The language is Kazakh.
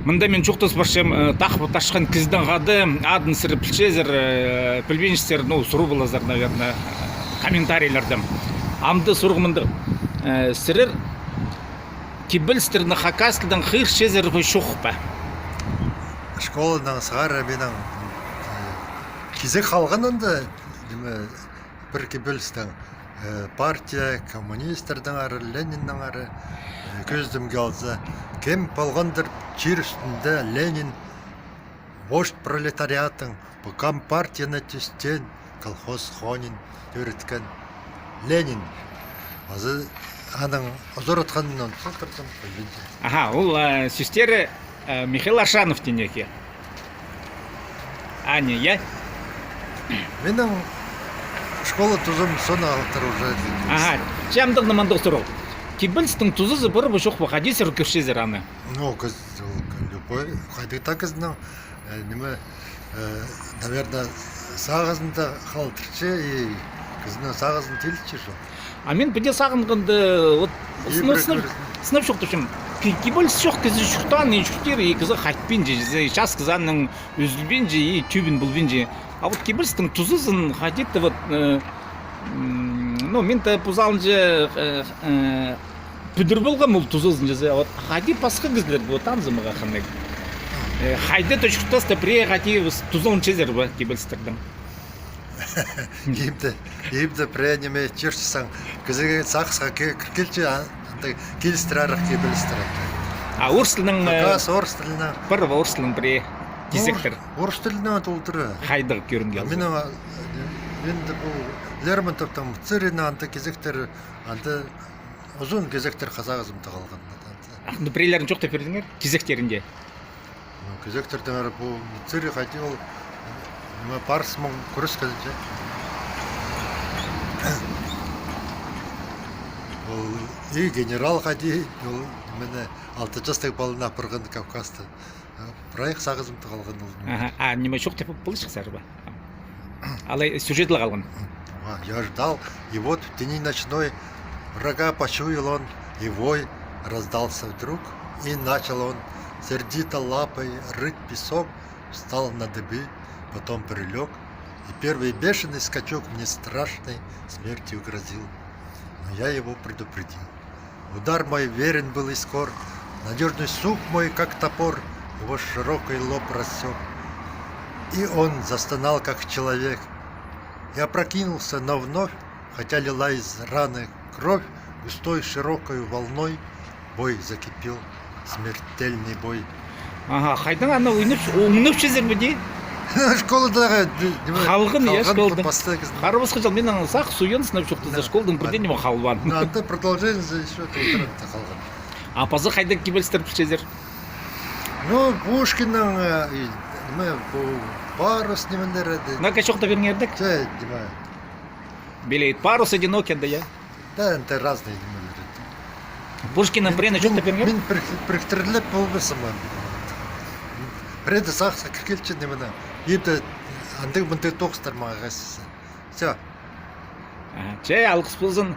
Мында мен жоқтас баршам тақып ташқан кізден ғады адын сірі пілчезір пілбеншістер, сұру болазар, наверное, комментарийлерді. Амды сұрғымынды сірір кебілстерді хакаскілдің қиыр шезір ғой шоқ ба? Школадан сығар әбенің кезек қалғанында бір кебілстің партия, коммунистердің ары, Лениннің ары көздімге алса, кем болғандыр жер үстінде Ленин, вождь пролетариатын, бұқам партияны түстен, колхоз хонин өреткен Ленин. Азы аның ұзыр отқанынан тұлтырдым. Аха, ол сүстері Михаил Ашанов денеке. Не, я? Менің школа тұзым соны алтыр уже. Ага, жамдық намандық сұру. Кебілстің тұзызы бұры бұл жоқ бұға дейсір көшезір аны? Кыз, любой, қайдықта кізінің, наверное, сағызында қалтырчы, кізінің сағызын телітші жоқ. Мен біде сағынғанды, сынап шоқты үшін, кебілс жоқ кізі шықтан, шықтер, кізі қайтпен же, жас кізанның өзілбен же, түйбін бұлбен же. А вот кебілстің тұзызын қадетті, мен та пузалын же бүдір болған мұл тұзызын же, қади пасқы кізлер бұл танзымыға қанай. Қайды төшіктасты піре қати тұзылын чезер ба кебілстердің? Ебді піре неме черчісің, кізіге сақсыға кіркелчі келістір арық кебілістір. Орыс тілінің... Қас орыс тілінің... Бір орыс тілінің піре кезектір. Орыс тілінің толтыры. Қайдығы көрінге алды. Енді бұл Лермонтовтың цирина анты кезектер, анты ұзын кезектер қазағызымды қалған. Бірейлерін жоқ деп бердіңер? Кезектерінде? Кезектердің әрі бұл цирі қайты ол парсы мұң күріс кәлінше. Ол генерал қайты, ол мені 6 жастық балына апырған Кавказды. Проект сағызымды қалған. Неме жоқ деп бұл шықсар ба? Алай сюжетлі қалған? Я ждал, и вот в тени ночной врага почуял он, и вой раздался вдруг, и начал он сердито лапой рыть песок, встал на дыбы, потом прилег, и первый бешеный скачок мне страшной смертью грозил. Но я его предупредил. Удар мой верен был и скор, надежный сук мой, как топор, его широкий лоб рассек. И он застонал, как человек. Я прокинулся, но вновь, хотя лила из раны кровь, густой широкой волной бой закипел, смертельный бой. Қайдан ана ойнып шезер бі де? Школадағы Қалғын, школдың. Қарыбыз қыжал, мен аңы сақ суен сынап шоқты за школдың бірден ема қалуан. Анты продолжение за еще толтырыпты қалған. Апазы қайдан кебелістер шезер? Пушкинның парус немелер еді. Нака шоқта беріңердік? Белейт парус одинокен да, я? Да, это разные немелер еді. Пушкинның бірені шоқта беріңер? Мен біріктіріліп болбысым. Біреді сақса кіркелші немені. Ебді андық мұнды тоқыстар маға ғасысы. Все. Чай, алғыс болсын.